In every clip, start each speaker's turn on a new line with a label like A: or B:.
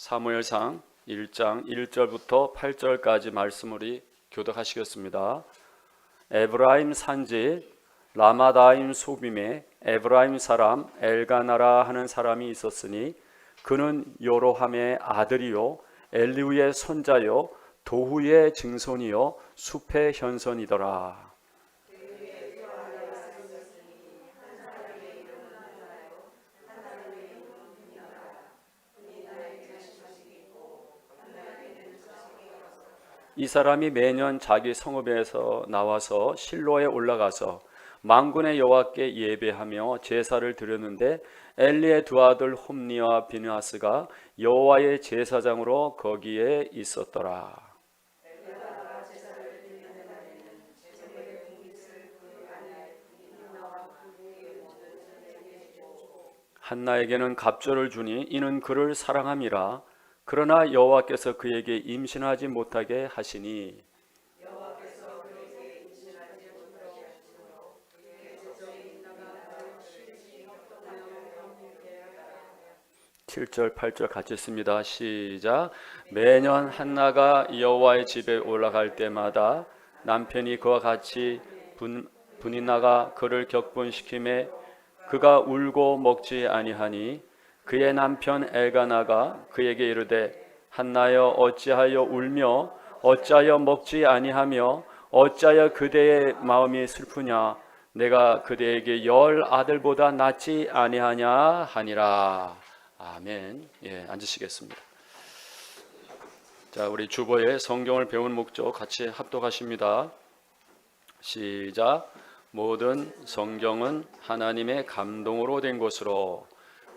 A: 사무엘상 1장 1절부터 8절까지 말씀을 교독하시겠습니다. 에브라임 산지 라마다임 소빔에 에브라임 사람 엘가나라 하는 사람이 있었으니 그는 요로함의 아들이요 엘리우의 손자요 도후의 증손이요 숲의 현손이더라. 이 사람이 매년 자기 성읍에서 나와서 실로에 올라가서 만군의 여호와께 예배하며 제사를 드렸는데 엘리의 두 아들 홈니와 비느하스가 여호와의 제사장으로 거기에 있었더라. 한나에게는 갑절을 주니 이는 그를 사랑함이라. 그러나 여호와께서 그에게 임신하지 못하게 하시니 7절 8절 같이 읽습니다. 시작. 매년 한나가 여호와의 집에 올라갈 때마다 남편이 그와 같이 분이 나가 그를 격분시키매 그가 울고 먹지 아니하니 그의 남편 엘가나가 그에게 이르되 한나여 어찌하여 울며 어찌하여 먹지 아니하며 어찌하여 그대의 마음이 슬프냐 내가 그대에게 10 아들보다 낫지 아니하냐 하니라. 아멘. 예, 앉으시겠습니다. 자, 우리 주보에 성경을 배운 목적 같이 합독하십니다. 시작. 모든 성경은 하나님의 감동으로 된 것으로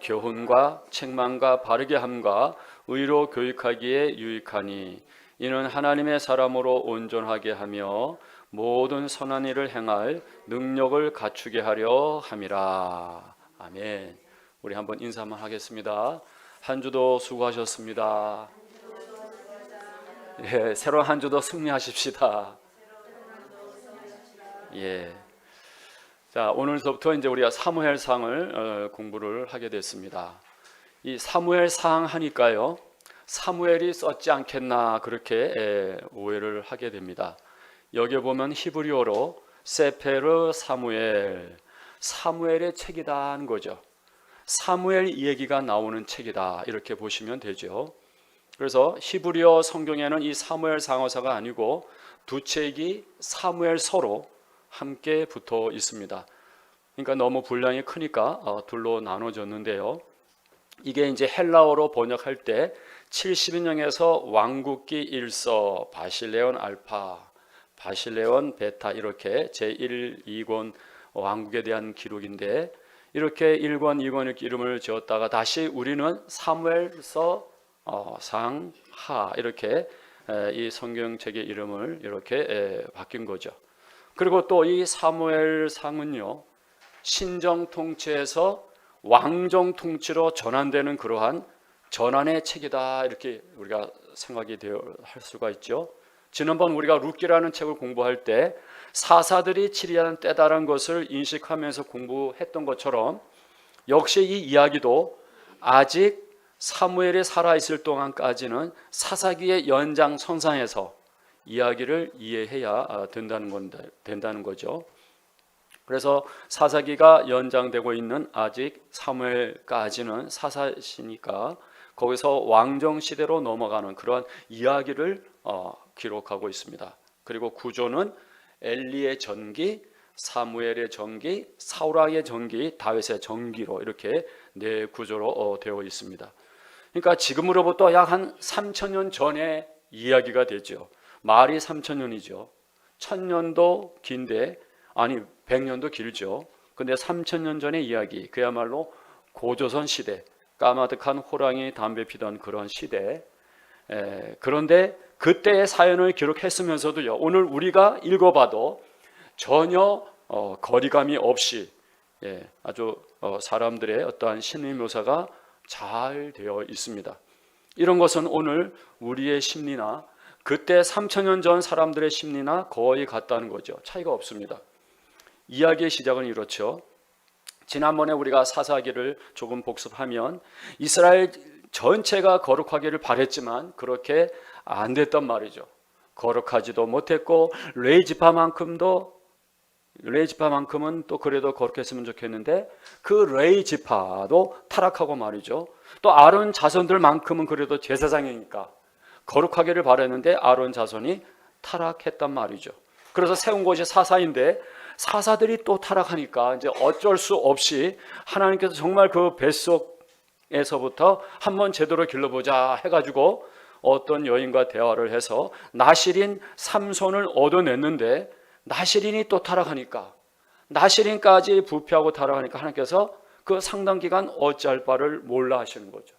A: 교훈과 책망과 바르게 함과 의로 교육하기에 유익하니 이는 하나님의 사람으로 온전하게 하며 모든 선한 일을 행할 능력을 갖추게 하려 함이라. 아멘. 우리 한번 인사 한번 하겠습니다. 한 주도 수고하셨습니다. 예, 새로운 한 주도 승리하십시다. 예. 자, 오늘부터 이제 우리가 사무엘상을 공부를 하게 됐습니다. 이 사무엘상 하니까요, 사무엘이 썼지 않겠나 그렇게 오해를 하게 됩니다. 여기 보면 히브리어로 세페르 사무엘, 사무엘의 책이다 하는 거죠. 사무엘 이야기가 나오는 책이다 이렇게 보시면 되죠. 그래서 히브리어 성경에는 이 사무엘상어사가 아니고 두 책이 사무엘서로 함께 붙어 있습니다. 그러니까 너무 분량이 크니까 둘로 나눠졌는데요. 이게 이제 헬라어로 번역할 때 70인용에서 왕국기 1서, 바실레온 알파, 바실레온 베타 이렇게 제1, 2권 왕국에 대한 기록인데 이렇게 1권, 2권 이렇게 이름을 지었다가 다시 우리는 사무엘서 상하 이렇게 이 성경책의 이름을 이렇게 바뀐 거죠. 그리고 또 이 사무엘상은요 신정 통치에서 왕정 통치로 전환되는 그러한 전환의 책이다 이렇게 우리가 생각이 할 수가 있죠. 지난번 우리가 룻기라는 책을 공부할 때 사사들이 치리하는 때다라는 것을 인식하면서 공부했던 것처럼 역시 이 이야기도 아직 사무엘이 살아있을 동안까지는 사사기의 연장선상에서 이야기를 이해해야 된다는 거죠. 그래서 사사기가 연장되고 있는 아직 사무엘까지는 사사시니까 거기서 왕정 시대로 넘어가는 그런 이야기를 기록하고 있습니다. 그리고 구조는 엘리의 전기, 사무엘의 전기, 사울왕의 전기, 다윗의 전기로 이렇게 네 구조로 되어 있습니다. 그러니까 지금으로부터 약 한 3000년 전의 이야기가 되죠. 말이 3000년이죠. 1000년도 긴데 아니 100년도 길죠. 근데 3000년 전의 이야기, 그야말로 고조선 시대, 까마득한 호랑이 담배 피던 그런 시대. 그런데 그때의 사연을 기록했으면서도요, 오늘 우리가 읽어봐도 전혀 거리감이 없이 아주 사람들의 어떠한 심리 묘사가 잘 되어 있습니다. 이런 것은 오늘 우리의 심리나 그때 3000년 전 사람들의 심리나 거의 같다는 거죠. 차이가 없습니다. 이야기의 시작은 이렇죠. 지난번에 우리가 사사기를 조금 복습하면 이스라엘 전체가 거룩하기를 바랬지만 그렇게 안 됐단 말이죠. 거룩하지도 못했고 레위 지파만큼은 또 그래도 거룩했으면 좋겠는데 그 레위 지파도 타락하고 말이죠. 또 아론 자손들만큼은 그래도 제사장이니까 거룩하기를 바랬는데 아론 자손이 타락했단 말이죠. 그래서 세운 곳이 사사인데 사사들이 또 타락하니까 이제 어쩔 수 없이 하나님께서 정말 그 뱃속에서부터 한번 제대로 길러보자 해가지고 어떤 여인과 대화를 해서 나실인 삼손을 얻어냈는데 나실인이 또 타락하니까 나실인까지 부패하고 타락하니까 하나님께서 그 상당 기간 어찌할 바를 몰라 하시는 거죠.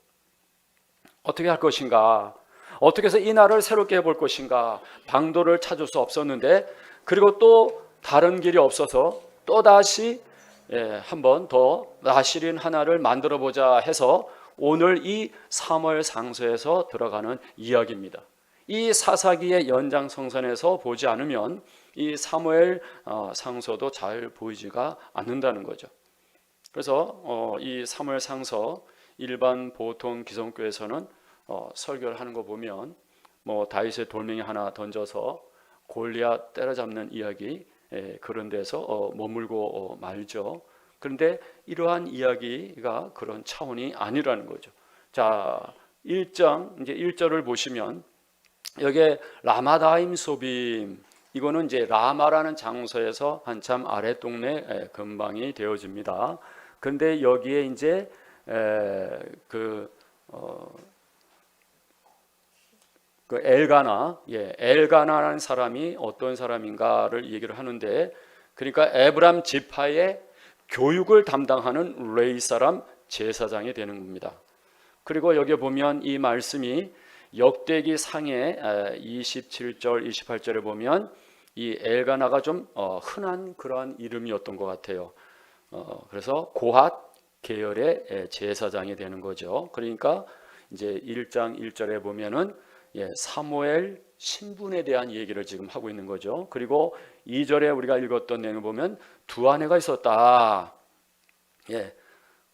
A: 어떻게 할 것인가, 어떻게 해서 이 나라를 새롭게 해볼 것인가 방도를 찾을 수 없었는데, 그리고 또 다른 길이 없어서 또다시 한 번 더 나실인 하나를 만들어 보자 해서 오늘 이 사무엘 상서에서 들어가는 이야기입니다. 이 사사기의 연장성선에서 보지 않으면 이 사무엘 상서도 잘 보이지가 않는다는 거죠. 그래서 이 사무엘 상서 일반 보통 기성교에서는 설교를 하는 거 보면 뭐 다윗의 돌멩이 하나 던져서 골리앗 때려잡는 이야기 그런 데서 머물고 말죠. 그런데 이러한 이야기가 그런 차원이 아니라는 거죠. 자, 1장 이제 1절을 보시면 여기에 라마다임 소빔, 이거는 이제 라마라는 장소에서 한참 아래 동네 근방이 되어집니다. 그런데 여기에 이제 그 엘가나라는 사람이 어떤 사람인가를 얘기를 하는데, 그러니까 에브람 지파의 교육을 담당하는 레위 사람 제사장이 되는 겁니다. 그리고 여기 보면 이 말씀이 역대기 상해 27절 28절에 보면 이 엘가나가 좀 흔한 그러한 이름이었던 것 같아요. 그래서 고핫 계열의 제사장이 되는 거죠. 그러니까 이제 1장 1절에 보면은 사무엘 신분에 대한 얘기를 지금 하고 있는 거죠. 그리고 2절에 우리가 읽었던 내용을 보면 두 아내가 있었다.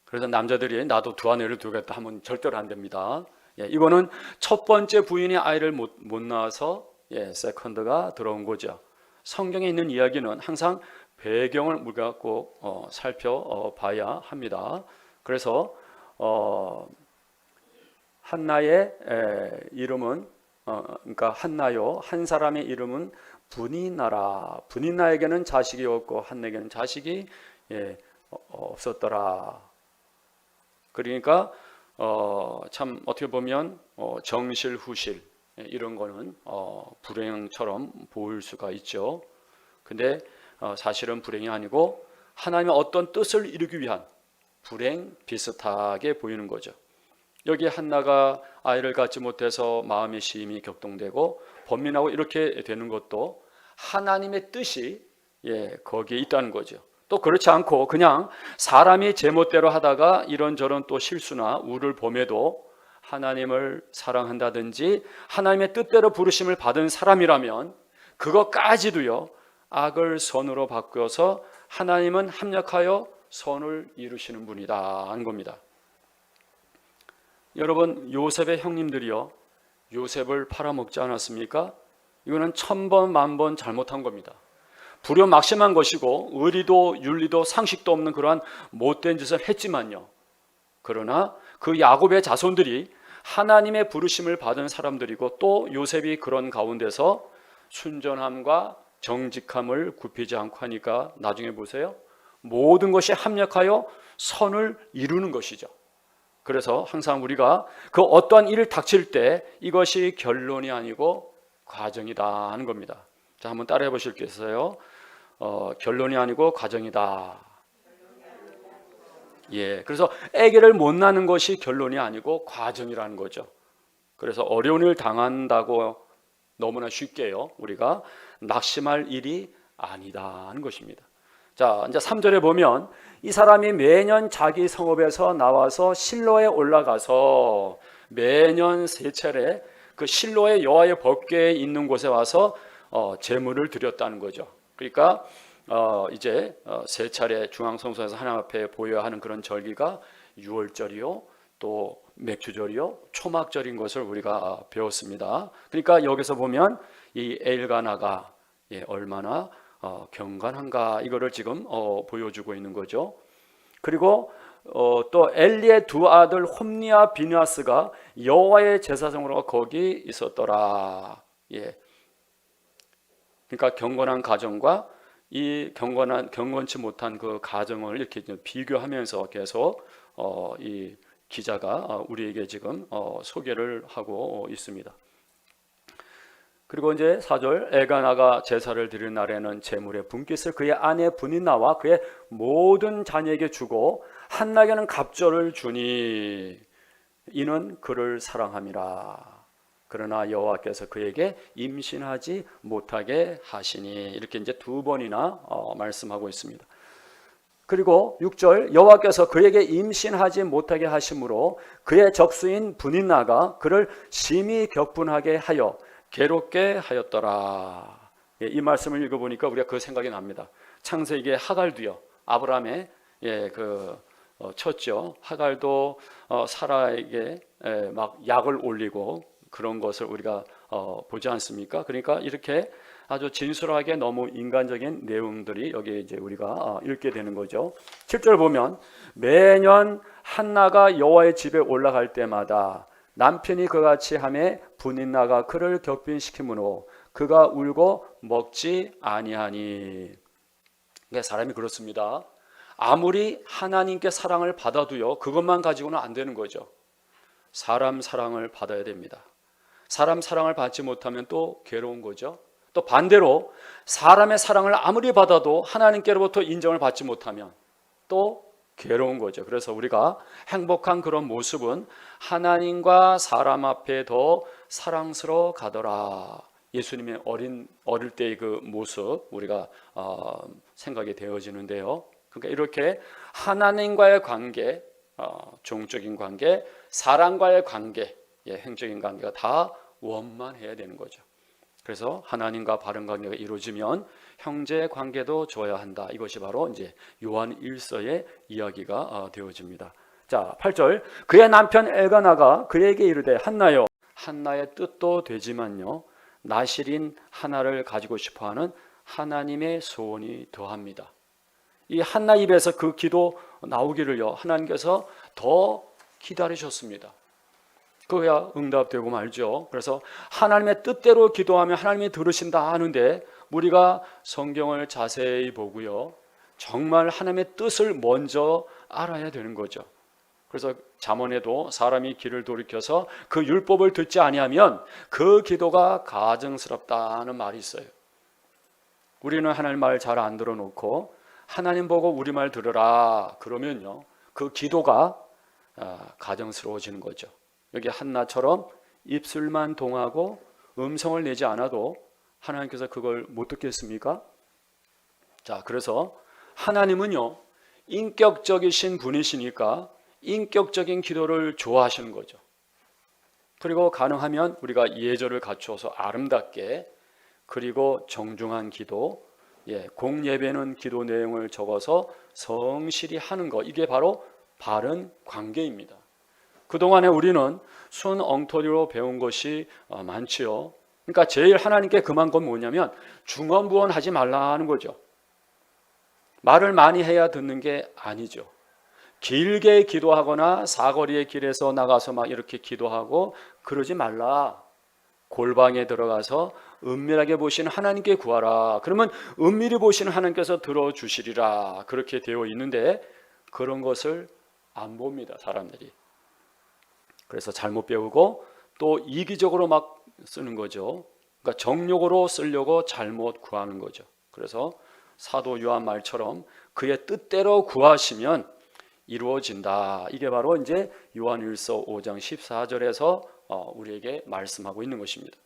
A: 그래서 남자들이 나도 두 아내를 두겠다 하면 절대로 안 됩니다. 이거는 첫 번째 부인이 아이를 못 낳아서 세컨드가 들어온 거죠. 성경에 있는 이야기는 항상 배경을 우리가 꼭 살펴봐야 합니다. 그래서 한나의 이름은 그러니까 한나요, 한 사람의 이름은 분이나라. 분이나에게는 자식이 없고 한나에게는 자식이 없었더라. 그러니까 참 어떻게 보면 정실후실 이런 거는 불행처럼 보일 수가 있죠. 근데 사실은 불행이 아니고 하나님의 어떤 뜻을 이루기 위한 불행 비슷하게 보이는 거죠. 여기 한나가 아이를 갖지 못해서 마음의 시임이 격동되고 번민하고 이렇게 되는 것도 하나님의 뜻이 거기에 있다는 거죠. 또 그렇지 않고 그냥 사람이 제멋대로 하다가 이런저런 또 실수나 우를 범해도 하나님을 사랑한다든지 하나님의 뜻대로 부르심을 받은 사람이라면 그것까지도요 악을 선으로 바꾸어서 하나님은 합력하여 선을 이루시는 분이다 하는 겁니다. 여러분, 요셉의 형님들이요 요셉을 팔아먹지 않았습니까? 이거는 1000번 만번 잘못한 겁니다. 불효막심한 것이고 의리도 윤리도 상식도 없는 그러한 못된 짓을 했지만요, 그러나 그 야곱의 자손들이 하나님의 부르심을 받은 사람들이고 또 요셉이 그런 가운데서 순전함과 정직함을 굽히지 않고 하니까 나중에 보세요, 모든 것이 합력하여 선을 이루는 것이죠. 그래서 항상 우리가 그 어떠한 일을 닥칠 때 이것이 결론이 아니고 과정이다 하는 겁니다. 자, 한번 따라해 보실게요. 결론이 아니고 과정이다. 그래서 아기를 못 낳는 것이 결론이 아니고 과정이라는 거죠. 그래서 어려운 일 당한다고 너무나 쉽게요 우리가 낙심할 일이 아니다 하는 것입니다. 자, 이제 3절에 보면 이 사람이 매년 자기 성읍에서 나와서 실로에 올라가서 매년 3차례 그 실로의 여호와의 법궤에 있는 곳에 와서 제물을 드렸다는 거죠. 그러니까 이제 3차례 중앙성소에서 하나님 앞에 보여야 하는 그런 절기가 6월절이요, 또 맥주절이요, 초막절인 것을 우리가 배웠습니다. 그러니까 여기서 보면 이 엘가나가 얼마나 경건한가 이거를 지금 보여주고 있는 거죠. 그리고 또 엘리의 두 아들 홈니와 비느하스가 여호와의 제사장으로 거기 있었더라. 그러니까 경건한 가정과 이 경건치 못한 그 가정을 이렇게 비교하면서 계속 이 기자가 우리에게 지금 소개를 하고 있습니다. 그리고 이제 4절, 엘가나가 제사를 드릴 날에는 제물의 분깃을 그의 아내 브닌나와 그의 모든 자녀에게 주고 한나에게는 갑절을 주니 이는 그를 사랑함이라. 그러나 여호와께서 그에게 임신하지 못하게 하시니, 이렇게 이제 두 번이나 말씀하고 있습니다. 그리고 6절, 여호와께서 그에게 임신하지 못하게 하심으로 그의 적수인 브닌나가 그를 심히 격분하게 하여 괴롭게 하였더라. 이 말씀을 읽어보니까 우리가 그 생각이 납니다. 창세기의 하갈도요, 아브라함의 쳤죠. 하갈도 사라에게 막 약을 올리고 그런 것을 우리가 보지 않습니까? 그러니까 이렇게 아주 진솔하게 너무 인간적인 내용들이 여기 이제 우리가 읽게 되는 거죠. 7절 보면 매년 한나가 여호와의 집에 올라갈 때마다 남편이 그같이 하매 브닌나가 그를 격빈시키므로 그가 울고 먹지 아니하니. 그러니까 사람이 그렇습니다. 아무리 하나님께 사랑을 받아도요, 그것만 가지고는 안 되는 거죠. 사람 사랑을 받아야 됩니다. 사람 사랑을 받지 못하면 또 괴로운 거죠. 또 반대로 사람의 사랑을 아무리 받아도 하나님께로부터 인정을 받지 못하면 또 괴로운 거죠. 그래서 우리가 행복한 그런 모습은 하나님과 사람 앞에 더 사랑스러워 가더라. 예수님의 어릴 때의 그 모습 우리가 생각이 되어지는데요. 그러니까 이렇게 하나님과의 관계, 종적인 관계, 사람과의 관계, 행적인 관계가 다 원만해야 되는 거죠. 그래서 하나님과 바른 관계가 이루어지면 형제 관계도 좋아야 한다. 이것이 바로 이제 요한 1서의 이야기가 되어집니다. 자, 8절. 그의 남편 엘가나가 그에게 이르되 한나여, 한나의 뜻도 되지만요, 나실인 하나를 가지고 싶어하는 하나님의 소원이 더합니다. 이 한나 입에서 그 기도 나오기를요, 하나님께서 더 기다리셨습니다. 그거야 응답되고 말죠. 그래서 하나님의 뜻대로 기도하면 하나님이 들으신다 하는데 우리가 성경을 자세히 보고요, 정말 하나님의 뜻을 먼저 알아야 되는 거죠. 그래서 잠언에도 사람이 귀를 돌이켜서 그 율법을 듣지 아니하면 그 기도가 가증스럽다는 말이 있어요. 우리는 하나님 말 잘 안 들어놓고 하나님 보고 우리 말 들으라 그러면요, 그 기도가 가증스러워지는 거죠. 여기 한나처럼 입술만 동하고 음성을 내지 않아도 하나님께서 그걸 못 듣겠습니까? 자, 그래서 하나님은요, 인격적이신 분이시니까 인격적인 기도를 좋아하시는 거죠. 그리고 가능하면 우리가 예절을 갖추어서 아름답게, 그리고 정중한 기도, 공예배는 기도 내용을 적어서 성실히 하는 것, 이게 바로 바른 관계입니다. 그동안에 우리는 순 엉터리로 배운 것이 많지요. 그러니까 제일 하나님께 금한 건 뭐냐면 중언부언하지 말라는 거죠. 말을 많이 해야 듣는 게 아니죠. 길게 기도하거나 사거리의 길에서 나가서 막 이렇게 기도하고 그러지 말라. 골방에 들어가서 은밀하게 보시는 하나님께 구하라. 그러면 은밀히 보시는 하나님께서 들어주시리라. 그렇게 되어 있는데 그런 것을 안 봅니다, 사람들이. 그래서 잘못 배우고 또 이기적으로 막 쓰는 거죠. 그러니까 정욕으로 쓰려고 잘못 구하는 거죠. 그래서 사도 요한 말처럼 그의 뜻대로 구하시면 이루어진다. 이게 바로 이제 요한일서 5장 14절에서 우리에게 말씀하고 있는 것입니다.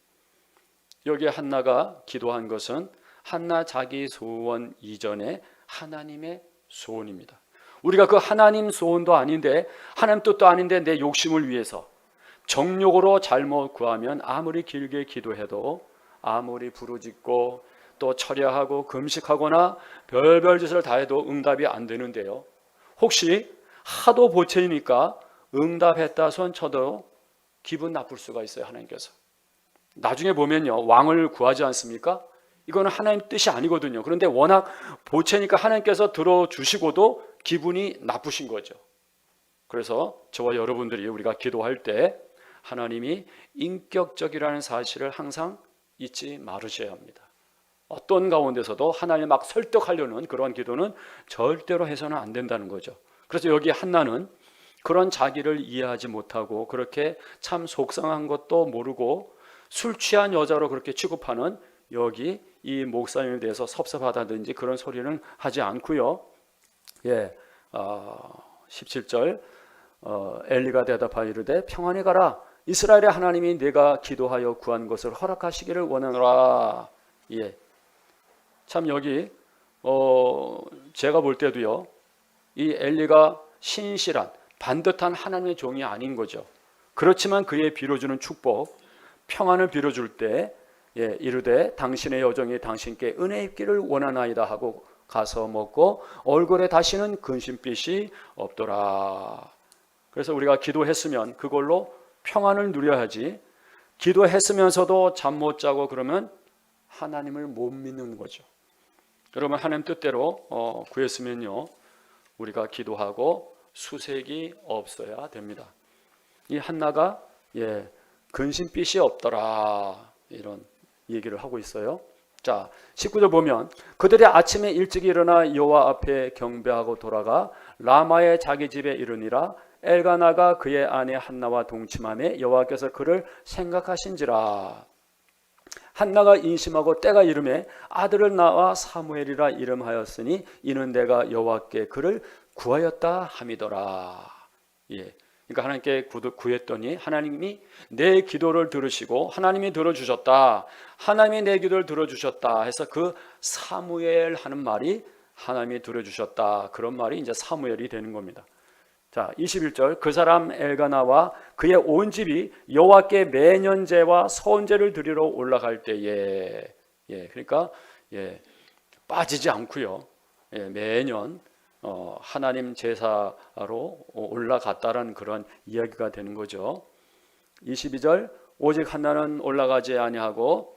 A: 여기 한나가 기도한 것은 한나 자기 소원 이전에 하나님의 소원입니다. 우리가 그 하나님 소원도 아닌데, 하나님 뜻도 아닌데 내 욕심을 위해서 정욕으로 잘못 구하면 아무리 길게 기도해도, 아무리 부르짖고 또 철야하고 금식하거나 별별 짓을 다 해도 응답이 안 되는데요, 혹시 하도 보채니까 응답했다 손 쳐도 기분 나쁠 수가 있어요. 하나님께서 나중에 보면요, 왕을 구하지 않습니까? 이거는 하나님 뜻이 아니거든요. 그런데 워낙 보채니까 하나님께서 들어주시고도 기분이 나쁘신 거죠. 그래서 저와 여러분들이 우리가 기도할 때 하나님이 인격적이라는 사실을 항상 잊지 말으셔야 합니다. 어떤 가운데서도 하나님을 막 설득하려는 그러한 기도는 절대로 해서는 안 된다는 거죠. 그래서 여기 한나는 그런 자기를 이해하지 못하고 그렇게 참 속상한 것도 모르고 술 취한 여자로 그렇게 취급하는 여기 이 목사님에 대해서 섭섭하다든지 그런 소리는 하지 않고요. 17절 엘리가 대답하여 이르되 평안히 가라. 이스라엘의 하나님이 내가 기도하여 구한 것을 허락하시기를 원하노라. 참 여기 제가 볼 때도요, 이 엘리가 신실한 반듯한 하나님의 종이 아닌 거죠. 그렇지만 그의 빌어주는 축복, 평안을 빌어줄 때 이르되 당신의 여종이 당신께 은혜 입기를 원하나이다 하고 가서 먹고 얼굴에 다시는 근심빛이 없더라. 그래서 우리가 기도했으면 그걸로 평안을 누려야지, 기도했으면서도 잠 못 자고 그러면 하나님을 못 믿는 거죠. 여러분, 하나님 뜻대로 구했으면요, 우리가 기도하고 수색이 없어야 됩니다. 이 한나가 근심빛이 없더라 이런 얘기를 하고 있어요. 자, 19절 보면 그들이 아침에 일찍 일어나 여호와 앞에 경배하고 돌아가 라마의 자기 집에 이르니라. 엘가나가 그의 아내 한나와 동침하매 여호와께서 그를 생각하신지라. 한나가 인심하고 때가 이름에 아들을 낳아 사무엘이라 이름하였으니 이는 내가 여호와께 그를 구하였다 함이더라. 그러니까 하나님께 구했더니 하나님이 내 기도를 들으시고 하나님이 들어주셨다. 하나님이 내 기도를 들어주셨다 해서 그 사무엘 하는 말이 하나님이 들어주셨다. 그런 말이 이제 사무엘이 되는 겁니다. 자, 21절 그 사람 엘가나와 그의 온 집이 여호와께 매년제와 서원제를 드리러 올라갈 때에 그러니까 빠지지 않고요. 매년 하나님 제사로 올라갔다라는 그런 이야기가 되는 거죠. 22절 오직 한나는 올라가지 아니하고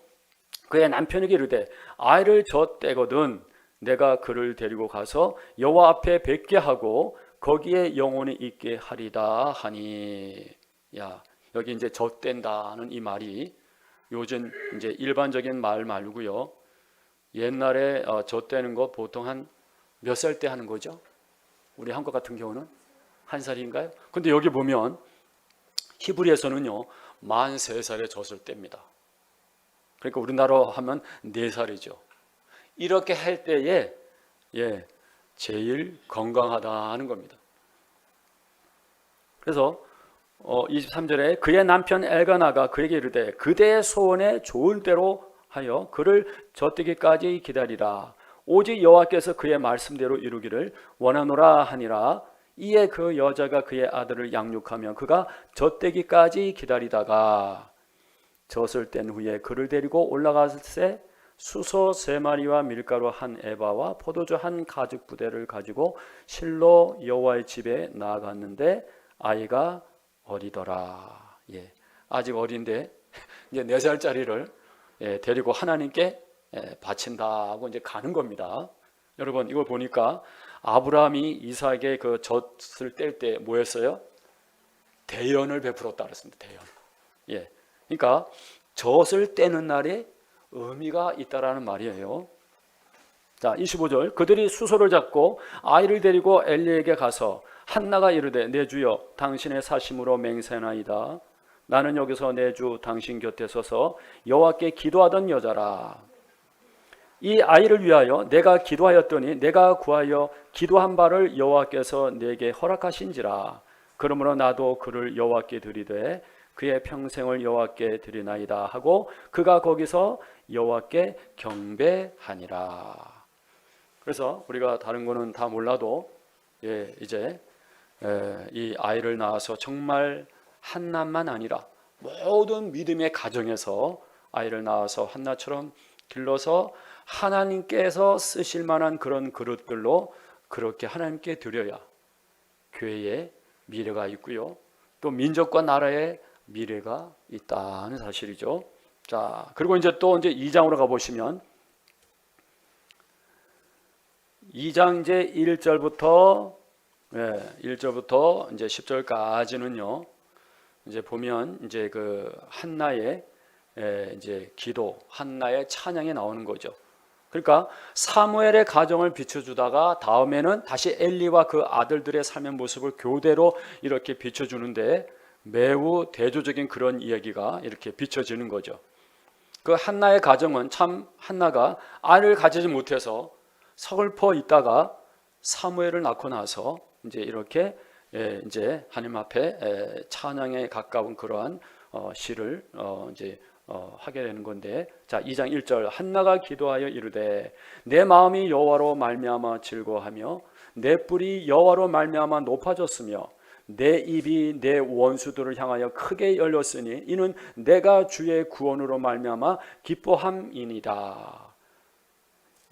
A: 그의 남편에게 이르되 아이를 젖대거든 내가 그를 데리고 가서 여호와 앞에 뵙게 하고 거기에 영원히 있게 하리다 하니. 여기 이제 젖댄다는 이 말이 요즘 이제 일반적인 말 말고요. 옛날에 젖대는 거 보통 한 몇 살 때 하는 거죠? 우리 한국 같은 경우는 1살인가요? 근데 여기 보면 히브리에서는요 43살에 젖을 뗍니다. 그러니까 우리나라로 하면 4살이죠. 이렇게 할 때에 제일 건강하다는 겁니다. 그래서 23절에 그의 남편 엘가나가 그에게 이르되 그대의 소원에 좋을 대로 하여 그를 젖되기까지 기다리라. 오직 여호와께서 그의 말씀대로 이루기를 원하노라 하니라. 이에 그 여자가 그의 아들을 양육하며 그가 젖되기까지 기다리다가 젖을 뗀 후에 그를 데리고 올라가세 수소 3마리와 밀가루 1에바와 포도주 1가죽부대를 가지고 실로 여호와의 집에 나아갔는데 아이가 어리더라. 아직 어린데 이제 4살짜리를 데리고 하나님께 바친다고 이제 가는 겁니다. 여러분, 이걸 보니까 아브라함이 이삭의 그 젖을 뗄 때 뭐였어요? 대연을 베풀었다 그랬습니다. 대연. 그러니까 젖을 떼는 날에 의미가 있다라는 말이에요. 자, 25절 그들이 수소를 잡고 아이를 데리고 엘리에게 가서 한나가 이르되 내 주여 당신의 사심으로 맹세나이다. 나는 여기서 내 주 당신 곁에 서서 여호와께 기도하던 여자라. 이 아이를 위하여 내가 기도하였더니 내가 구하여 기도한 바를 여호와께서 내게 허락하신지라. 그러므로 나도 그를 여호와께 드리되 그의 평생을 여호와께 드리나이다 하고 그가 거기서 여호와께 경배하니라. 그래서 우리가 다른 거는 다 몰라도 이제 이 아이를 낳아서 정말 한나만 아니라 모든 믿음의 가정에서 아이를 낳아서 한나처럼 길러서 하나님께서 쓰실 만한 그런 그릇들로 그렇게 하나님께 드려야 교회에 미래가 있고요. 또 민족과 나라의 미래가 있다는 사실이죠. 자, 그리고 이제 또 이제 2장으로 가 보시면 2장 이제 1절부터 1절부터 이제 10절까지는요. 이제 보면 이제 그 한나의 이제 기도, 한나의 찬양이 나오는 거죠. 그러니까 사무엘의 가정을 비춰주다가 다음에는 다시 엘리와 그 아들들의 삶의 모습을 교대로 이렇게 비춰주는데 매우 대조적인 그런 이야기가 이렇게 비춰지는 거죠. 그 한나의 가정은 참 한나가 아이를 가지지 못해서 서글퍼 있다가 사무엘을 낳고 나서 이제 이렇게 이제 하나님 앞에 찬양에 가까운 그러한 시를 이제 하게 되는 건데, 자 2장 1절 한나가 기도하여 이르되 내 마음이 여호와로 말미암아 즐거워하며 내 뿔이 여호와로 말미암아 높아졌으며 내 입이 내 원수들을 향하여 크게 열렸으니 이는 내가 주의 구원으로 말미암아 기뻐함이니이다.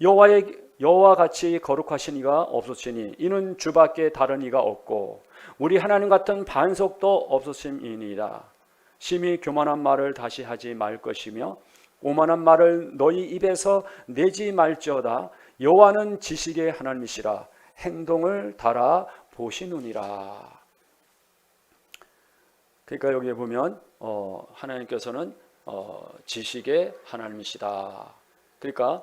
A: 여호와 같이 거룩하신 이가 없으시니 이는 주밖에 다른 이가 없고 우리 하나님 같은 반석도 없으심이니이다. 심히 교만한 말을 다시 하지 말 것이며 오만한 말을 너희 입에서 내지 말지어다. 여호와는 지식의 하나님이시라 행동을 달아 보시느니라. 그러니까 여기에 보면 하나님께서는 지식의 하나님이시다. 그러니까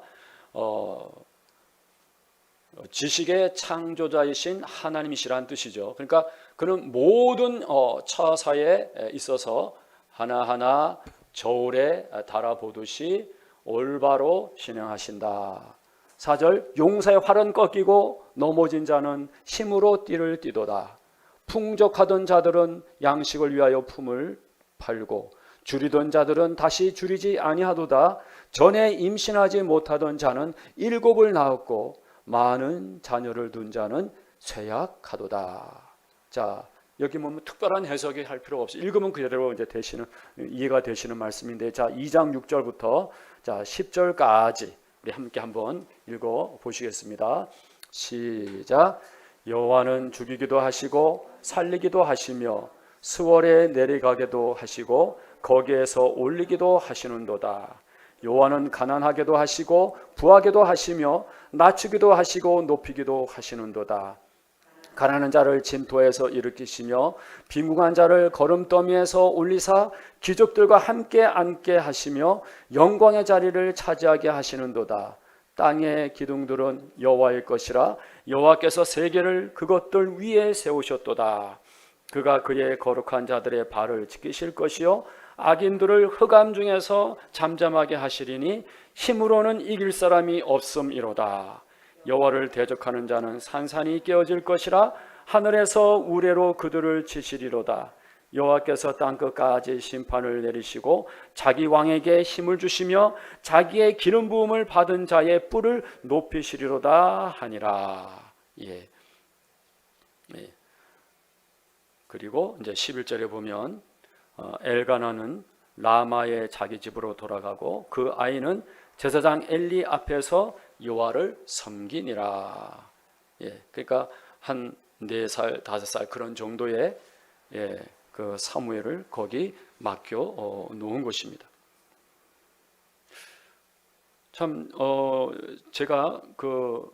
A: 지식의 창조자이신 하나님이시라는 뜻이죠. 그러니까 그는 모든 처사에 있어서 하나하나 저울에 달아보듯이 올바로 진행하신다. 4절 용사의 활은 꺾이고 넘어진 자는 힘으로 띠를 띠도다. 풍족하던 자들은 양식을 위하여 품을 팔고 줄이던 자들은 다시 줄이지 아니하도다. 전에 임신하지 못하던 자는 7을 낳았고 많은 자녀를 둔 자는 쇠약하도다. 자, 여기 보면 특별한 해석이 할 필요가 없어요. 읽으면 그대로 이제 이해가 되시는 말씀인데, 자 2장 6절부터 자 10절까지 우리 함께 한번 읽어 보시겠습니다. 시작. 여호와는 죽이기도 하시고 살리기도 하시며 스월에 내려가게도 하시고 거기에서 올리기도 하시는도다. 여호와는 가난하게도 하시고 부하게도 하시며 낮추기도 하시고 높이기도 하시는도다. 가난한 자를 진토에서 일으키시며 빈궁한 자를 거름더미에서 올리사 귀족들과 함께 앉게 하시며 영광의 자리를 차지하게 하시는도다. 땅의 기둥들은 여호와의 것이라 여호와께서 세계를 그것들 위에 세우셨도다. 그가 그의 거룩한 자들의 발을 지키실 것이요 악인들을 흑암 중에서 잠잠하게 하시리니 힘으로는 이길 사람이 없음이로다. 여호와를 대적하는 자는 산산이 깨어질 것이라 하늘에서 우레로 그들을 치시리로다. 여호와께서 땅끝까지 심판을 내리시고 자기 왕에게 힘을 주시며 자기의 기름 부음을 받은 자의 뿔을 높이시리로다 하니라. 예. 그리고 이제 11절에 보면 엘가나는 라마의 자기 집으로 돌아가고 그 아이는 제사장 엘리 앞에서 여호와를 섬기니라. 예, 그러니까 한 4살, 5살 그런 정도의 그 사무엘을 거기 맡겨 놓은 것입니다. 참 제가 그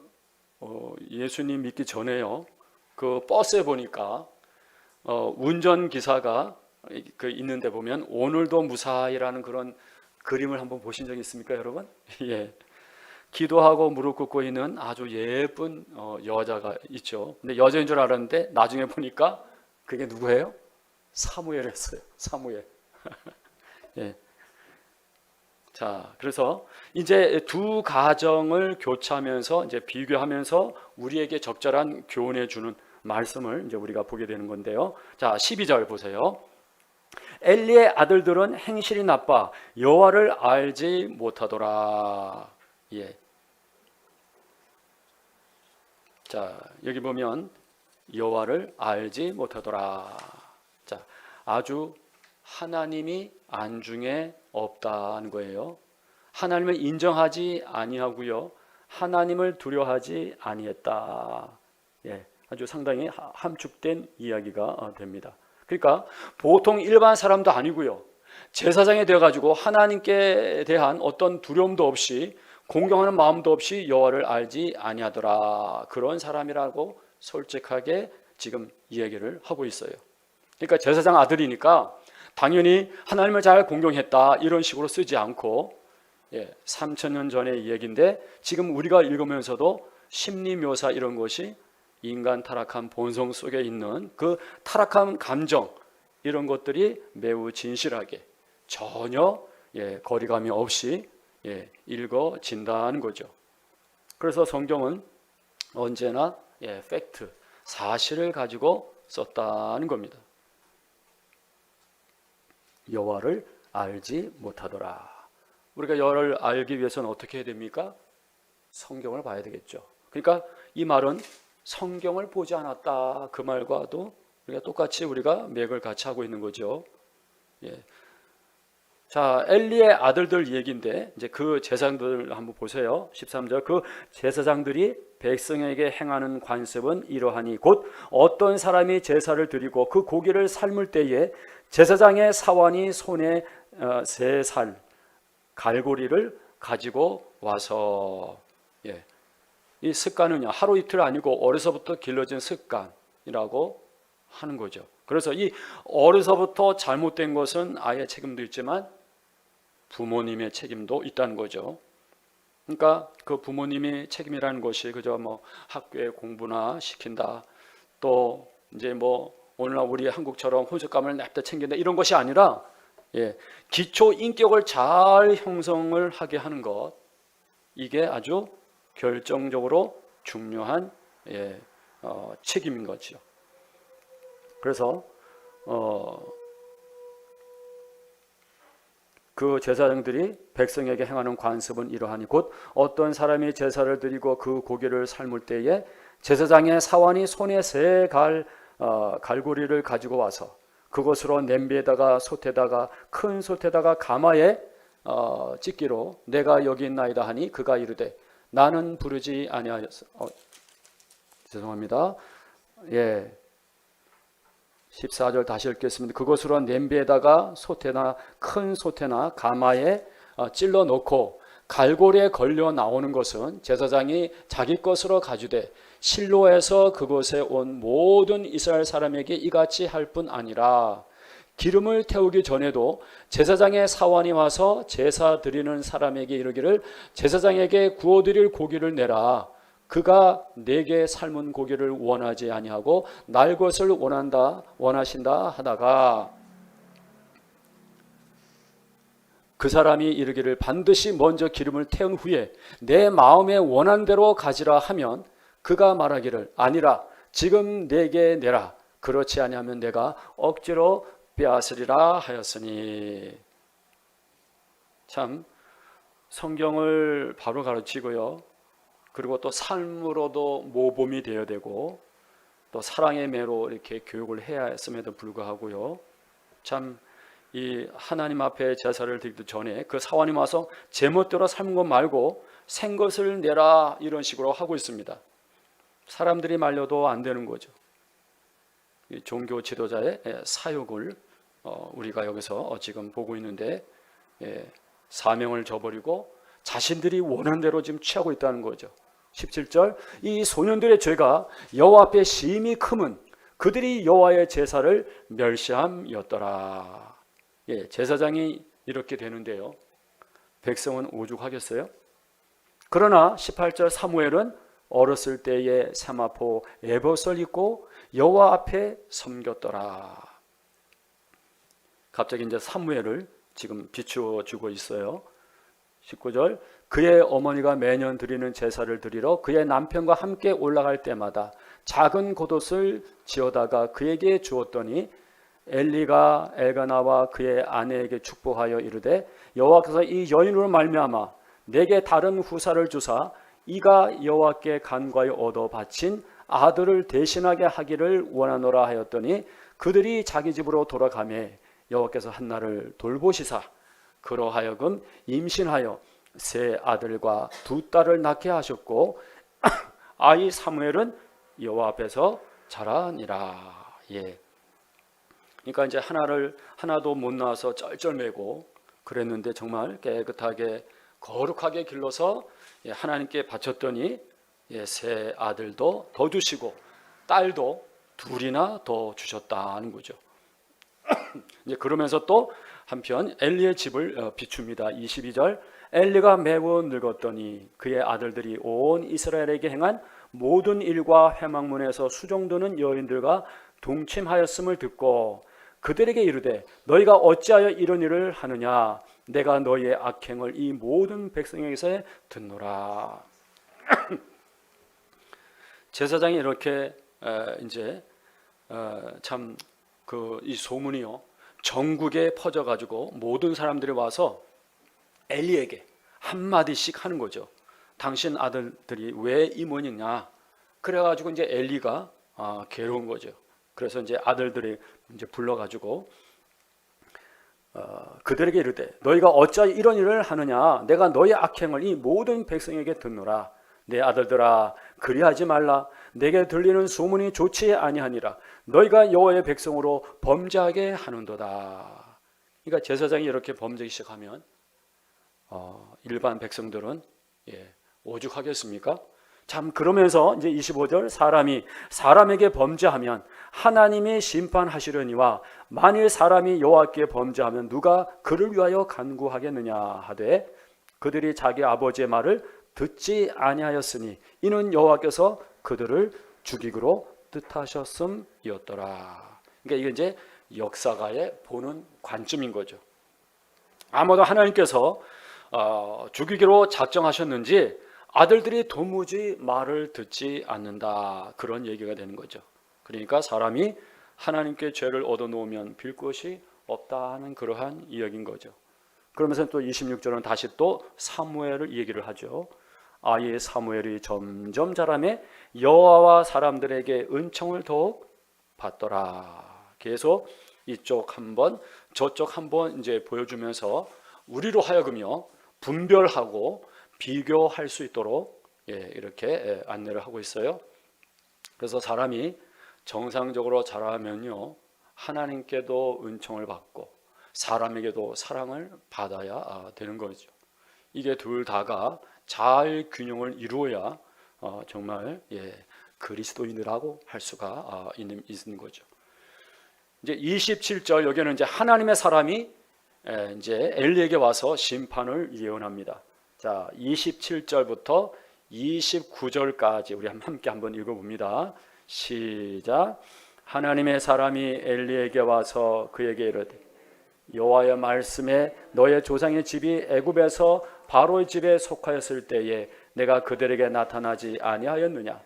A: 예수님 믿기 전에요. 그 버스에 보니까 운전 기사가 그 있는데 보면 오늘도 무사히라는 그런 그림을 한번 보신 적 있습니까, 여러분? 예. 기도하고 무릎 꿇고 있는 아주 예쁜 여자가 있죠. 근데 여자인 줄 알았는데 나중에 보니까 그게 누구예요? 사무엘이었어요. 사무엘. 예. 자, 그래서 이제 두 가정을 교차하면서 이제 비교하면서 우리에게 적절한 교훈해 주는 말씀을 이제 우리가 보게 되는 건데요. 자, 12절 보세요. 엘리의 아들들은 행실이 나빠 여호와를 알지 못하더라. 예. 자, 여기 보면 여호와를 알지 못하더라. 자, 아주 하나님이 안중에 없다는 거예요. 하나님을 인정하지 아니하고요. 하나님을 두려워하지 아니했다. 예. 아주 상당히 함축된 이야기가 됩니다. 그러니까 보통 일반 사람도 아니고요. 제사장이 되어가지고 하나님께 대한 어떤 두려움도 없이 공경하는 마음도 없이 여호와를 알지 아니하더라. 그런 사람이라고 솔직하게 지금 이 얘기를 하고 있어요. 그러니까 제사장 아들이니까 당연히 하나님을 잘 공경했다 이런 식으로 쓰지 않고 3,000년 전의 얘기인데 지금 우리가 읽으면서도 심리 묘사 이런 것이 인간 타락한 본성 속에 있는 그 타락한 감정 이런 것들이 매우 진실하게 전혀 거리감이 없이 읽어진다는 거죠. 그래서 성경은 언제나 팩트, 사실을 가지고 썼다는 겁니다. 여호와를 알지 못하더라. 우리가 여호와를 알기 위해서는 어떻게 해야 됩니까? 성경을 봐야 되겠죠. 그러니까 이 말은 성경을 보지 않았다 그 말과도 우리가 똑같이 우리가 맥을 같이 하고 있는 거죠. 자, 엘리의 아들들 얘기인데 이제 그 제사장들 한번 보세요. 13절 그 제사장들이 백성에게 행하는 관습은 이러하니 곧 어떤 사람이 제사를 드리고 그 고기를 삶을 때에 제사장의 사환이 손에 3살 갈고리를 가지고 와서 이 습관은요 하루 이틀 아니고 어려서부터 길러진 습관이라고 하는 거죠. 그래서 이 어려서부터 잘못된 것은 아이의 책임도 있지만 부모님의 책임도 있다는 거죠. 그러니까 그 부모님의 책임이라는 것이 그저 뭐 학교에 공부나 시킨다, 또 이제 뭐 오늘날 우리 한국처럼 혼숙감을 냅다 챙긴다 이런 것이 아니라 기초 인격을 잘 형성을 하게 하는 것, 이게 아주 결정적으로 중요한 책임인 거죠. 그래서 그 제사장들이 백성에게 행하는 관습은 이러하니 곧 어떤 사람이 제사를 드리고 그 고기를 삶을 때에 제사장의 사환이 손에 3갈 갈고리를 가지고 와서 그것으로 냄비에다가 솥에다가 큰 솥에다가 가마에 찢기로 내가 여기 있나이다 하니 그가 이르되 나는 부르지 아니하였어. 죄송합니다. 14절 다시 읽겠습니다. 그것으로 냄비에다가 솥에나 큰 솥에나 가마에 찔러 넣고 갈고리에 걸려 나오는 것은 제사장이 자기 것으로 가지되 실로에서 그곳에 온 모든 이스라엘 사람에게 이같이 할 뿐 아니라 기름을 태우기 전에도 제사장의 사환이 와서 제사 드리는 사람에게 이르기를 제사장에게 구워드릴 고기를 내라. 그가 내게 삶은 고기를 원하지 아니하고 날 것을 원하신다 하다가 그 사람이 이르기를 반드시 먼저 기름을 태운 후에 내 마음에 원한 대로 가지라 하면 그가 말하기를 아니라 지금 내게 내라. 그렇지 아니하면 내가 억지로 빼앗으리라 하였으니. 참 성경을 바로 가르치고요. 그리고 또 삶으로도 모범이 되어야 되고 또 사랑의 매로 이렇게 교육을 해야 했음에도 불구하고요. 참 이 하나님 앞에 제사를 드리기 전에 그 사환이 와서 제멋대로 삶은 것 말고 생 것을 내라 이런 식으로 하고 있습니다. 사람들이 말려도 안 되는 거죠. 이 종교 지도자의 사욕을 우리가 여기서 지금 보고 있는데 사명을 저버리고 자신들이 원하는 대로 지금 취하고 있다는 거죠. 17절 이 소년들의 죄가 여호와 앞에 심히 크면 그들이 여호와의 제사를 멸시함이었더라. 제사장이 이렇게 되는데요. 백성은 오죽하겠어요? 그러나 18절 사무엘은 어렸을 때에 세마포 에봇을 입고 여호와 앞에 섬겼더라. 갑자기 이제 사무엘을 지금 비추어 주고 있어요. 19절 그의 어머니가 매년 드리는 제사를 드리러 그의 남편과 함께 올라갈 때마다 작은 겉옷을 지어다가 그에게 주었더니 엘리가 엘가나와 그의 아내에게 축복하여 이르되 여호와께서 이 여인으로 말미암아 내게 다른 후사를 주사 이가 여호와께 간과히 얻어 바친 아들을 대신하게 하기를 원하노라 하였더니 그들이 자기 집으로 돌아가매 여호와께서 한나를 돌보시사 그로 하여금 임신하여 3 아들과 2 딸을 낳게 하셨고 아이 사무엘은 여호와 앞에서 자라니라. 그러니까 이제 하나도 못 낳아서 쩔쩔매고 그랬는데 정말 깨끗하게 거룩하게 길러서 하나님께 바쳤더니 새 아들도 더 주시고 딸도 둘이나 더 주셨다는 거죠. 이제 그러면서 또 한편 엘리의 집을 비춥니다. 22절, 엘리가 매우 늙었더니 그의 아들들이 온 이스라엘에게 행한 모든 일과 회막문에서 수종드는 여인들과 동침하였음을 듣고 그들에게 이르되 너희가 어찌하여 이런 일을 하느냐, 내가 너희의 악행을 이 모든 백성에게서 듣노라. 제사장이 이렇게 이제 참 이 소문이요 전국에 퍼져가지고 모든 사람들이 와서 엘리에게 한마디씩 하는 거죠. 당신 아들들이 왜 이 모양이냐. 그래가지고 이제 엘리가 괴로운 거죠. 그래서 이제 아들들이 이제 불러가지고 그들에게 이르되 너희가 어찌하여 이런 일을 하느냐, 내가 너희 악행을 이 모든 백성에게 듣노라. 내 아들들아, 그리하지 말라. 내게 들리는 소문이 좋지 아니하니라. 너희가 여호와의 백성으로 범죄하게 하는도다. 그러니까 제사장이 이렇게 범죄하기 시작하면 일반 백성들은 오죽하겠습니까? 참 그러면서 이제 25절, 사람이 사람에게 범죄하면 하나님이 심판하시려니와 만일 사람이 여호와께 범죄하면 누가 그를 위하여 간구하겠느냐 하되 그들이 자기 아버지의 말을 듣지 아니하였으니 이는 여호와께서 그들을 죽이기로 뜻하셨음이었더라. 그러니까 이게 이제 역사가의 보는 관점인 거죠. 아마도 하나님께서 죽이기로 작정하셨는지 아들들이 도무지 말을 듣지 않는다, 그런 얘기가 되는 거죠. 그러니까 사람이 하나님께 죄를 얻어놓으면 빌 것이 없다 하는 그러한 이야기인 거죠. 그러면서 또 26절은 다시 또 사무엘을 얘기를 하죠. 아이 사무엘이 점점 자라매 여호와와 사람들에게 은총을 더욱 받더라. 계속 이쪽 한번 저쪽 한번 이제 보여주면서 우리로 하여금요 분별하고 비교할 수 있도록 이렇게 안내를 하고 있어요. 그래서 사람이 정상적으로 자라면요 하나님께도 은총을 받고 사람에게도 사랑을 받아야 되는 거죠. 이게 둘 다가 잘 균형을 이루어야 정말 그리스도인이라고 할 수가 있는 거죠. 이제 27절 여기는 이제 하나님의 사람이 이제 엘리에게 와서 심판을 예언합니다. 자, 27절부터 29절까지 우리 함께 한번 읽어봅니다. 시작. 하나님의 사람이 엘리에게 와서 그에게 이르되 여호와의 말씀에 너의 조상의 집이 애굽에서 바로의 집에 속하였을 때에 내가 그들에게 나타나지 아니하였느냐.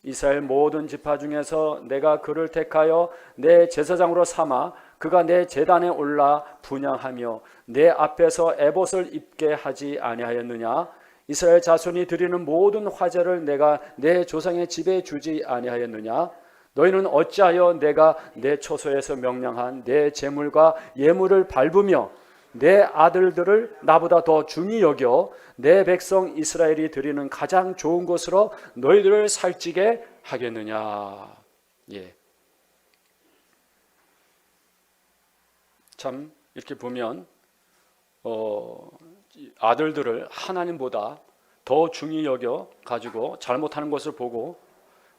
A: 이스라엘 모든 지파 중에서 내가 그를 택하여 내 제사장으로 삼아 그가 내 제단에 올라 분향하며 내 앞에서 에봇을 입게 하지 아니하였느냐. 이스라엘 자손이 드리는 모든 화제를 내가 내 조상의 집에 주지 아니하였느냐. 너희는 어찌하여 내가 내 초소에서 명령한 내 제물과 예물을 밟으며 내 아들들을 나보다 더 중히 여겨 내 백성 이스라엘이 드리는 가장 좋은 것으로 너희들을 살찌게 하겠느냐. 참 이렇게 보면 아들들을 하나님보다 더 중히 여겨 가지고 잘못하는 것을 보고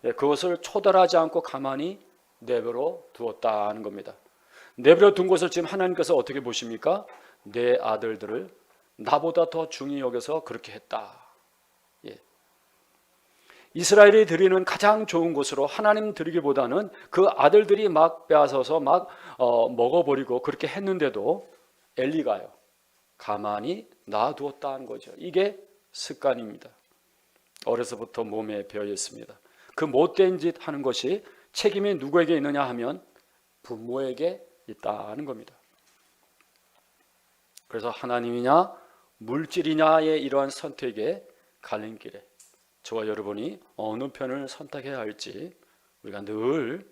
A: 그것을 초달하지 않고 가만히 내버려 두었다는 겁니다. 내버려 둔 것을 지금 하나님께서 어떻게 보십니까? 내 아들들을 나보다 더 중히 여겨서 그렇게 했다. 이스라엘이 드리는 가장 좋은 것으로 하나님 드리기보다는 그 아들들이 막 빼앗아서 막 먹어버리고 그렇게 했는데도 엘리가요 가만히 놔두었다는 거죠. 이게 습관입니다. 어려서부터 몸에 배어 있습니다. 그 못된 짓 하는 것이 책임이 누구에게 있느냐 하면 부모에게 있다는 겁니다. 그래서 하나님이냐 물질이냐의 이러한 선택의 갈림길에 저와 여러분이 어느 편을 선택해야 할지 우리가 늘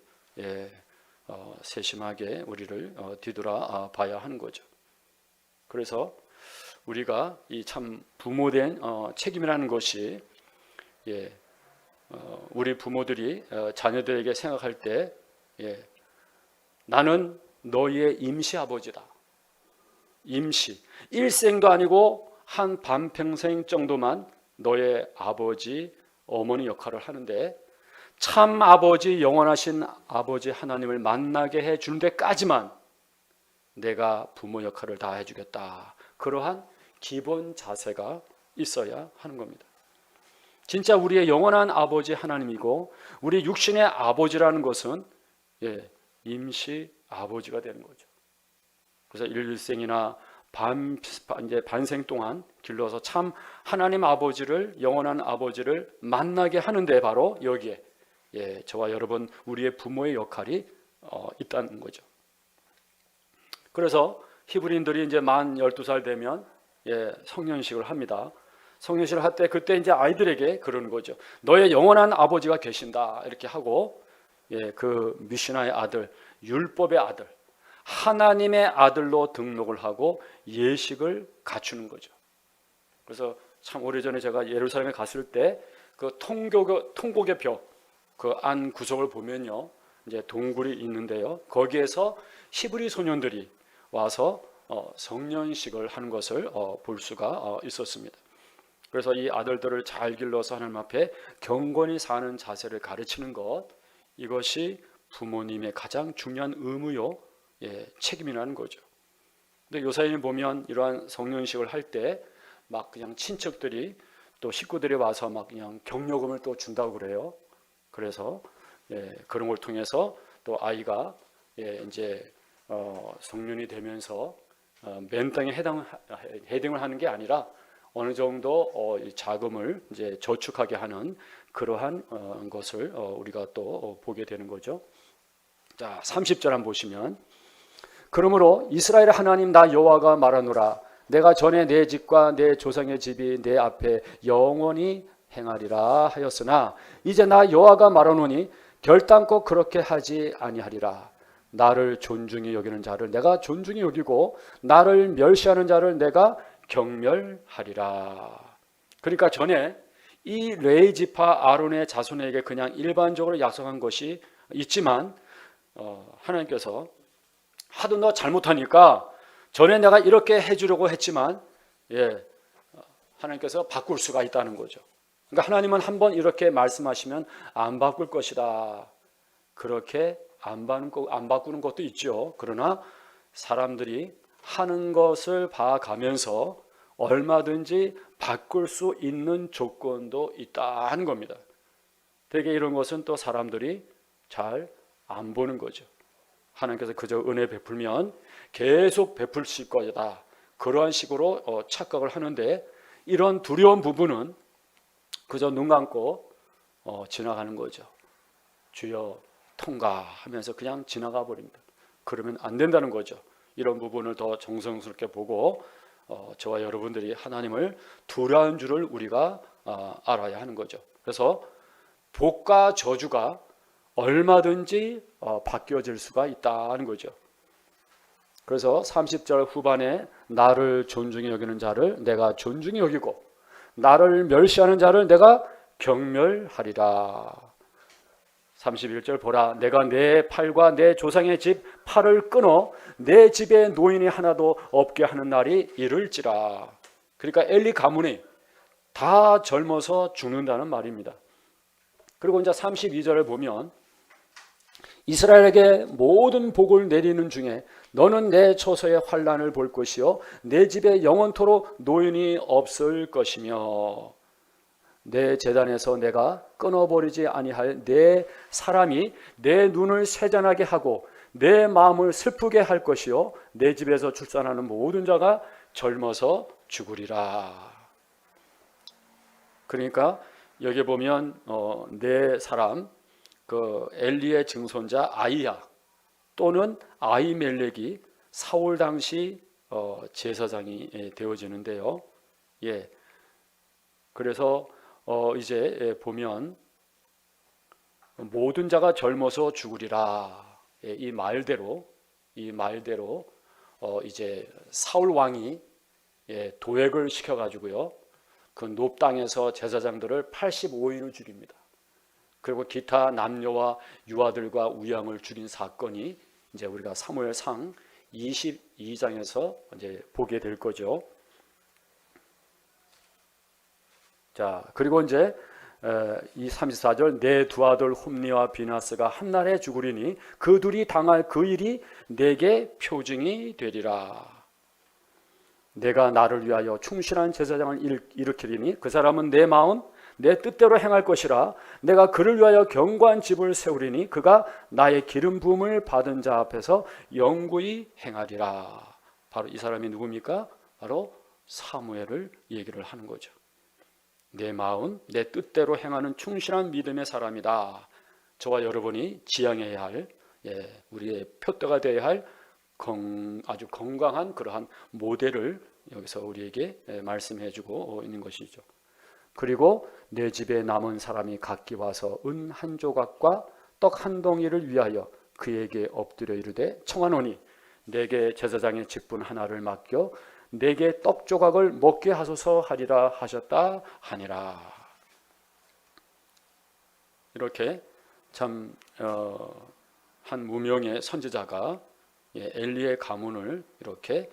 A: 세심하게 우리를 뒤돌아 봐야 하는 거죠. 그래서 우리가 이 참 부모된 책임이라는 것이 우리 부모들이 자녀들에게 생각할 때 나는 너희의 임시 아버지다. 임시. 일생도 아니고 한 반평생 정도만 너의 아버지, 어머니 역할을 하는데 참 아버지, 영원하신 아버지 하나님을 만나게 해주는 데까지만 내가 부모 역할을 다 해주겠다. 그러한 기본 자세가 있어야 하는 겁니다. 진짜 우리의 영원한 아버지 하나님이고 우리 육신의 아버지라는 것은 임시 아버지가 되는 거죠. 그래서 일생이나 반생 동안 길러서 참 하나님 아버지를, 영원한 아버지를 만나게 하는데 바로 여기에 저와 여러분 우리의 부모의 역할이 있다는 거죠. 그래서 히브리인들이 이제 만 12살 되면 성년식을 합니다. 성년식을 할 때 그때 이제 아이들에게 그러는 거죠. 너의 영원한 아버지가 계신다 이렇게 하고 그 미시나의 아들, 율법의 아들, 하나님의 아들로 등록을 하고 예식을 갖추는 거죠. 그래서 참 오래전에 제가 예루살렘에 갔을 때 그 통곡의 벽 그 안 구석을 보면요, 이제 동굴이 있는데요. 거기에서 히브리 소년들이 와서 성년식을 하는 것을 볼 수가 있었습니다. 그래서 이 아들들을 잘 길러서 하나님 앞에 경건히 사는 자세를 가르치는 것, 이것이 부모님의 가장 중요한 의무요, 책임이라는 거죠. 근데 요사이는 보면 이러한 성년식을 할 때 막 그냥 친척들이 또 식구들이 와서 막 그냥 격려금을 또 준다고 그래요. 그래서 그런 걸 통해서 또 아이가 이제 성년이 되면서 맨땅에 헤딩을 하는 게 아니라 어느 정도 자금을 이제 저축하게 하는 그러한 것을 우리가 또 보게 되는 거죠. 자, 30절 한번 보시면, 그러므로 이스라엘 하나님 나 여호와가 말하노라. 내가 전에 내 집과 내 조상의 집이 내 앞에 영원히 행하리라 하였으나 이제 나 여호와가 말하노니 결단코 그렇게 하지 아니하리라. 나를 존중히 여기는 자를 내가 존중히 여기고 나를 멸시하는 자를 내가 경멸하리라. 그러니까 전에 이 레위 지파 아론의 자손에게 그냥 일반적으로 약속한 것이 있지만 하나님께서 하도 너 잘못하니까 전에 내가 이렇게 해주려고 했지만 하나님께서 바꿀 수가 있다는 거죠. 그러니까 하나님은 한번 이렇게 말씀하시면 안 바꿀 것이다. 그렇게 안 바꾸는 것도 있죠. 그러나 사람들이 하는 것을 봐가면서 얼마든지 바꿀 수 있는 조건도 있다는 겁니다. 되게 이런 것은 또 사람들이 잘 안 보는 거죠. 하나님께서 그저 은혜 베풀면 계속 베풀실 거다, 그러한 식으로 착각을 하는데, 이런 두려운 부분은 그저 눈 감고 지나가는 거죠. 주여 통과하면서 그냥 지나가 버립니다. 그러면 안 된다는 거죠. 이런 부분을 더 정성스럽게 보고 저와 여러분들이 하나님을 두려운 줄을 우리가 알아야 하는 거죠. 그래서 복과 저주가 얼마든지 바뀌어질 수가 있다는 거죠. 그래서 30절 후반에 나를 존중히 여기는 자를 내가 존중히 여기고 나를 멸시하는 자를 내가 경멸하리라. 31절 보라, 내가 내 팔과 내 조상의 집 팔을 끊어 내 집에 노인이 하나도 없게 하는 날이 이를지라. 그러니까 엘리 가문이 다 젊어서 죽는다는 말입니다. 그리고 이제 32절을 보면 이스라엘에게 모든 복을 내리는 중에 너는 내 처소의 환난을 볼 것이요 내 집에 영원토록 노인이 없을 것이며 내 제단에서 내가 끊어버리지 아니할 내 사람이 내 눈을 세잔하게 하고 내 마음을 슬프게 할 것이요 내 집에서 출산하는 모든 자가 젊어서 죽으리라. 그러니까 여기 보면 네 사람, 그 엘리의 증손자 아이야 또는 아히멜렉이 사울 당시 제사장이 되어지는데요. 그래서 이제 보면 모든 자가 젊어서 죽으리라. 이 말대로 이제 사울 왕이 도액을 시켜가지고요. 그 높 땅에서 제사장들을 85인을 죽입니다. 그리고 기타 남녀와 유아들과 우양을 죽인 사건이 이제 우리가 사무엘상 22장에서 이제 보게 될 거죠. 자, 그리고 이제 이 34절 내 두 아들 홈니와 비나스가 한날에 죽으리니 그 둘이 당할 그 일이 내게 표징이 되리라. 내가 나를 위하여 충실한 제사장을 일으키리니 그 사람은 내 마음 내 뜻대로 행할 것이라. 내가 그를 위하여 견고한 집을 세우리니 그가 나의 기름 부음을 받은 자 앞에서 영구히 행하리라. 바로 이 사람이 누굽니까? 바로 사무엘을 얘기를 하는 거죠. 내 마음 내 뜻대로 행하는 충실한 믿음의 사람이다. 저와 여러분이 지향해야 할, 우리의 표대가 되어야 할 아주 건강한 그러한 모델을 여기서 우리에게 말씀해 주고 있는 것이죠. 그리고 내 집에 남은 사람이 각기 와서 은 한 조각과 떡 한 덩이를 위하여 그에게 엎드려 이르되 청하노니 내게 제사장의 직분 하나를 맡겨 내게 떡 조각을 먹게 하소서 하리라 하셨다 하니라. 이렇게 참 한 무명의 선지자가 엘리의 가문을 이렇게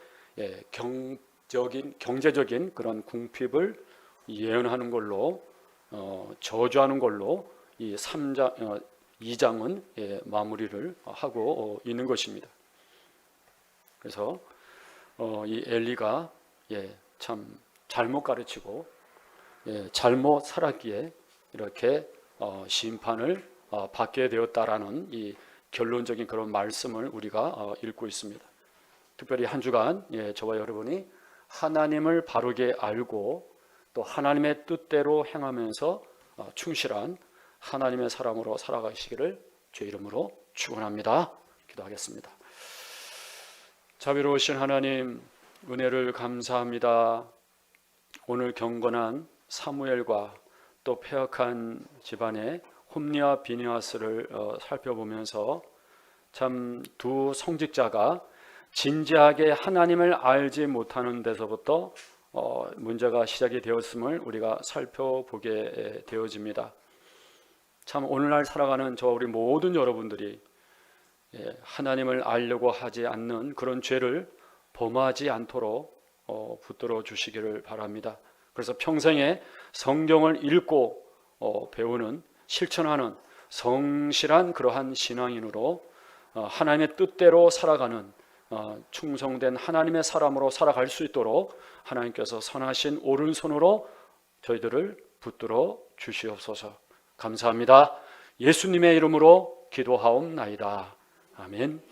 A: 경제적인 그런 궁핍을 예언하는 걸로 저주하는 걸로 이 2장은 마무리를 하고 있는 것입니다. 그래서 이 엘리가 참 잘못 가르치고 잘못 살았기에 이렇게 심판을 받게 되었다라는 이 결론적인 그런 말씀을 우리가 읽고 있습니다. 특별히 한 주간 저와 여러분이 하나님을 바르게 알고 또 하나님의 뜻대로 행하면서 충실한 하나님의 사람으로 살아가시기를 주의 이름으로 축원합니다. 기도하겠습니다. 자비로우신 하나님, 은혜를 감사합니다. 오늘 경건한 사무엘과 또 패역한 집안의 홈니와 비느하스를 살펴보면서 참 두 성직자가 진지하게 하나님을 알지 못하는 데서부터 문제가 시작이 되었음을 우리가 살펴보게 되어집니다. 참 오늘날 살아가는 저 우리 모든 여러분들이 하나님을 알려고 하지 않는 그런 죄를 범하지 않도록 붙들어 주시기를 바랍니다. 그래서 평생에 성경을 읽고 배우는 실천하는 성실한 그러한 신앙인으로 하나님의 뜻대로 살아가는 충성된 하나님의 사람으로 살아갈 수 있도록 하나님께서 선하신 오른손으로 저희들을 붙들어 주시옵소서. 감사합니다. 예수님의 이름으로 기도하옵나이다. 아멘.